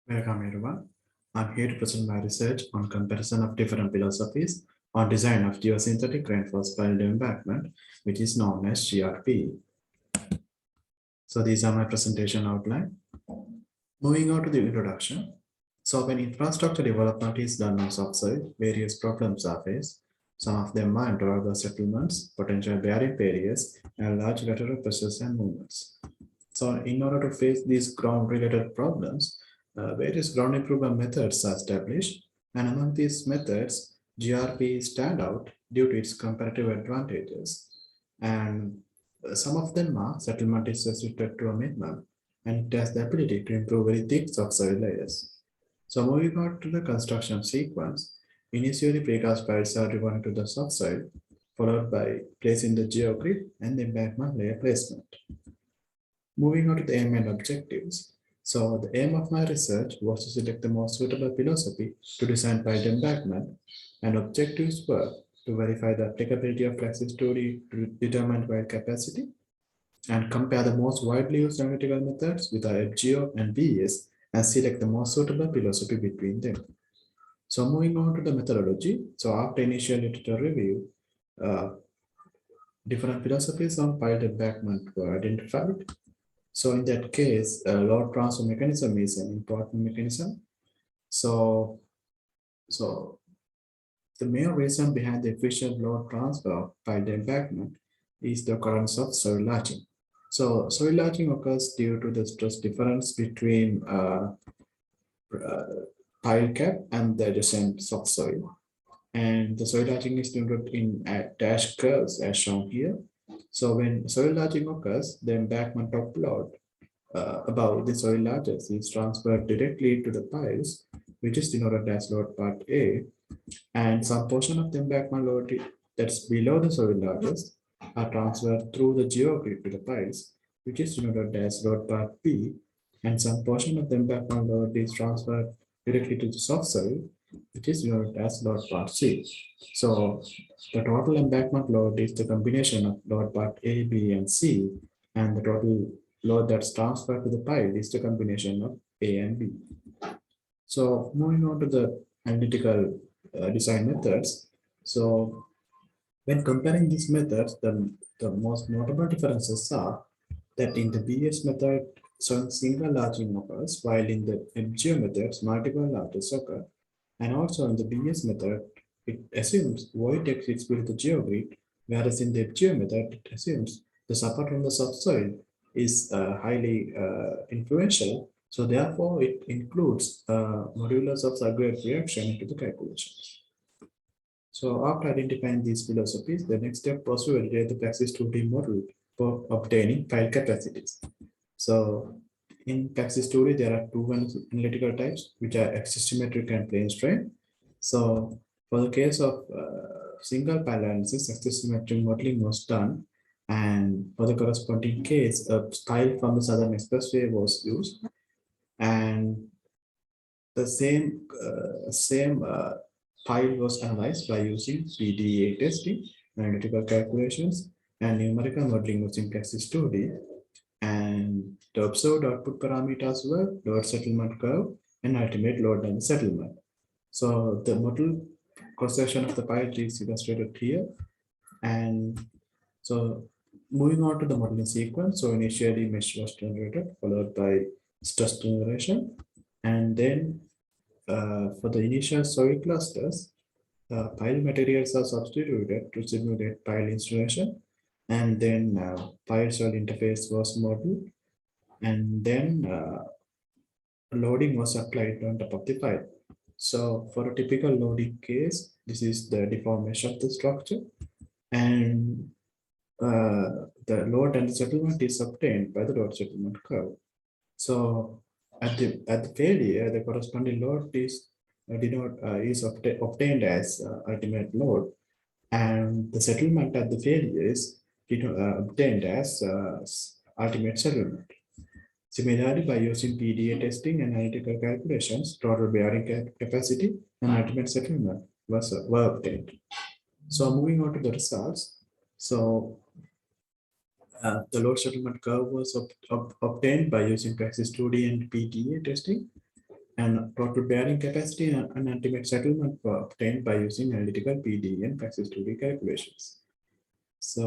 Welcome everyone. I'm here to present my research on comparison of different philosophies on design of geosynthetic reinforced piled embankment, which is known as GRPE. So these are my presentation outline. Moving on to the introduction. So when infrastructure development is done on subsoil, various problems are faced. Some of them are intolerable settlements, potential bearing barriers, and large lateral pressures and movements. So in order to face these ground-related problems, various ground improvement methods are established, and among these methods, GRP stand out due to its comparative advantages. And some of them are settlement is restricted to a minimum, and it has the ability to improve very thick subsoil layers. So moving on to the construction sequence, initially precast piles are driven to the subsoil, followed by placing the geogrid and the embankment layer placement. Moving on to the aim and objectives. So the aim of my research was to select the most suitable philosophy to design piled embankment, and objectives were to verify the applicability of Plaxis theory to determine pile capacity, and compare the most widely used analytical methods with our EBGEO and BES, and select the most suitable philosophy between them. So moving on to the methodology. So after initial literature review, different philosophies on piled embankment were identified. So in that case, load transfer mechanism is an important mechanism. So the main reason behind the efficient load transfer by the embankment is the occurrence of soil latching. So soil latching occurs due to the stress difference between pile cap and the adjacent subsoil. And the soil latching is denoted in dash curves as shown here. So when soil latching occurs, the embankment of load above the soil lattice is transferred directly to the piles, which is denoted as load part A, and some portion of the embankment load that's below the soil lattice are transferred through the geogrid to the piles, which is denoted as load part B, and some portion of the embankment load is transferred directly to the subsoil, which is denoted as load part C. So the total embankment load is the combination of load part A, B, and C, and the total load that's transferred to the pile is the combination of A and B. So moving on to the analytical design methods. So when comparing these methods, the most notable differences are that in the BS method, some single latching occurs, while in the EBGEO methods, multiple latches occur. And also in the BS method, it assumes void exits with the geogrid, whereas in the EBGEO method, it assumes the support from the subsoil is highly influential. So therefore, it includes modulus of subgrade reaction into the calculations. So after identifying these philosophies, the next step was to validate the Plaxis 2D model for obtaining pile capacities. So in Plaxis 2D, there are two analytical types, which are axisymmetric and plane strain. So for the case of single pile analysis, axisymmetric modeling was done, and for the corresponding case, a pile from the Southern Expressway was used, and the same pile was analyzed by using PDA testing, analytical calculations, and numerical modeling using Plaxis 2D. And the observed output parameters were load settlement curve and ultimate load and settlement. So the model cross-section of the pile is illustrated here. And so moving on to the modeling sequence. So initially mesh was generated, followed by stress generation. And then for the initial soil clusters, pile materials are substituted to simulate pile installation. And then pile soil interface was modeled. And then loading was applied on top of the pile. So for a typical loading case, this is the deformation of the structure. And the load and the settlement is obtained by the load settlement curve. So at the failure, the corresponding load is obtained as ultimate load, and the settlement at the failure is obtained as ultimate settlement. Similarly, by using PDA testing and analytical calculations, total bearing capacity and ultimate settlement were obtained. So moving on to the results. So the load settlement curve was obtained by using Praxis 2D and PDA testing. and total bearing capacity and ultimate settlement were obtained by using analytical PD and Praxis 2D calculations. So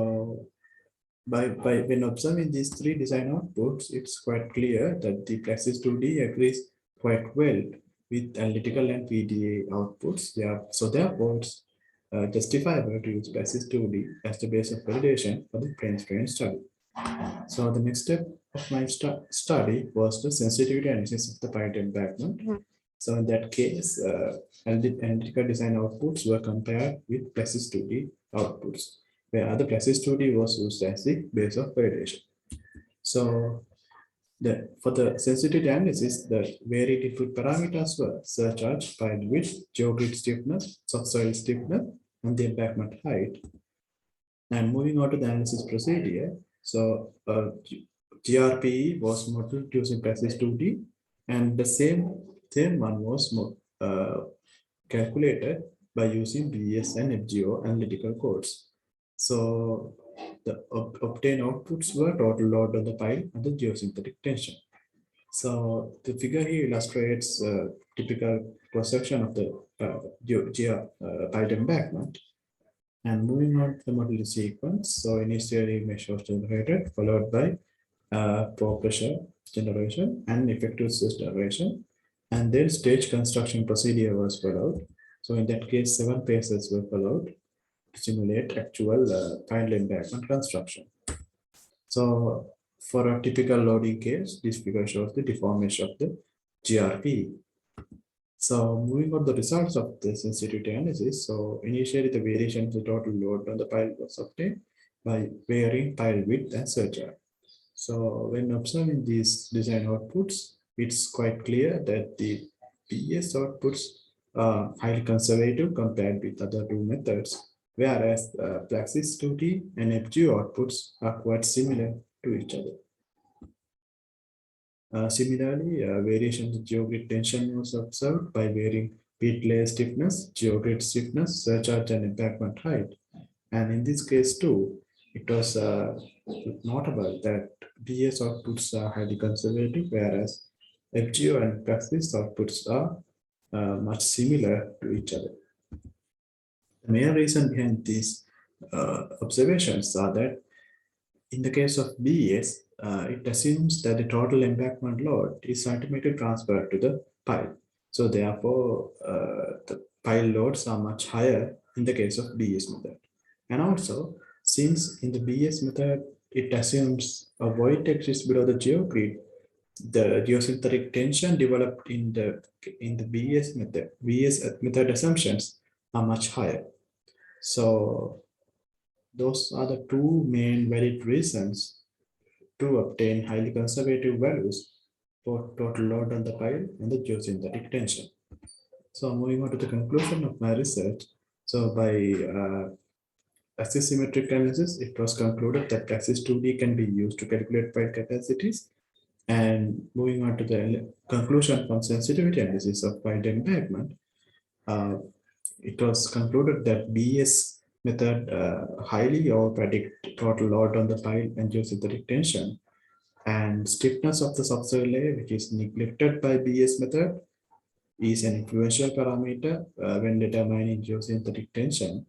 when observing these three design outputs, it's quite clear that the Praxis 2D agrees quite well with analytical and PDA outputs. So therefore, it's justifiable to use Praxis 2D as the base of validation for the plane strain study. So the next step of my study was the sensitivity analysis of the pilot embankment. So in that case, analytical design outputs were compared with Praxis 2D outputs, where other Plaxis 2D was used as the base of validation. So for the sensitivity analysis, the varied input parameters were surcharge, pile width, geogrid stiffness, subsoil stiffness, and the embankment height. And moving on to the analysis procedure, so GRPE was modeled using Plaxis 2D, and the same one was calculated by using BS and EBGEO analytical codes. So the obtained outputs were total load on the pile and the geosynthetic tension. So the figure here illustrates a typical cross-section of the pile embankment. And moving on to the model sequence. So initially measure was generated, followed by pore pressure generation and effective source generation. And then stage construction procedure was followed. So in that case, 7 phases were followed to simulate actual pile embankment construction. So for a typical loading case, this figure shows the deformation of the GRPE. So moving on the results of the sensitivity analysis. So initially the variation of the total load on the pile was obtained by varying pile width and surcharge. So when observing these design outputs, it's quite clear that the PS outputs are highly conservative compared with other two methods, whereas Plaxis 2D and EBGEO outputs are quite similar to each other. Similarly, variation in geogrid tension was observed by varying peat layer stiffness, geogrid stiffness, surcharge, and embankment height. And in this case too, it was notable that BS outputs are highly conservative, whereas EBGEO and Praxis outputs are much similar to each other. The main reason behind these observations are that in the case of BS, it assumes that the total embankment load is ultimately transferred to the pile. So therefore, the pile loads are much higher in the case of BS method. And also, since in the BS method, it assumes a void exists below the geogrid, the geosynthetic tension developed in the BS method assumptions are much higher. So those are the two main valid reasons to obtain highly conservative values for total load on the pile and the geosynthetic tension. So moving on to the conclusion of my research. So by axisymmetric analysis, it was concluded that Praxis 2D can be used to calculate pile capacities. And moving on to the conclusion from sensitivity analysis of pile embankment, it was concluded that BS method highly over-predict total load on the pile and geosynthetic tension, and stiffness of the subsoil layer, which is neglected by BS method, is an influential parameter when determining geosynthetic tension.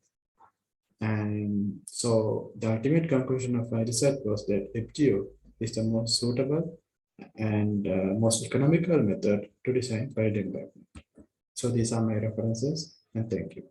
And so the ultimate conclusion of my research was that EBGEO is the most suitable and most economical method to design pile embankment. So these are my references, and thank you.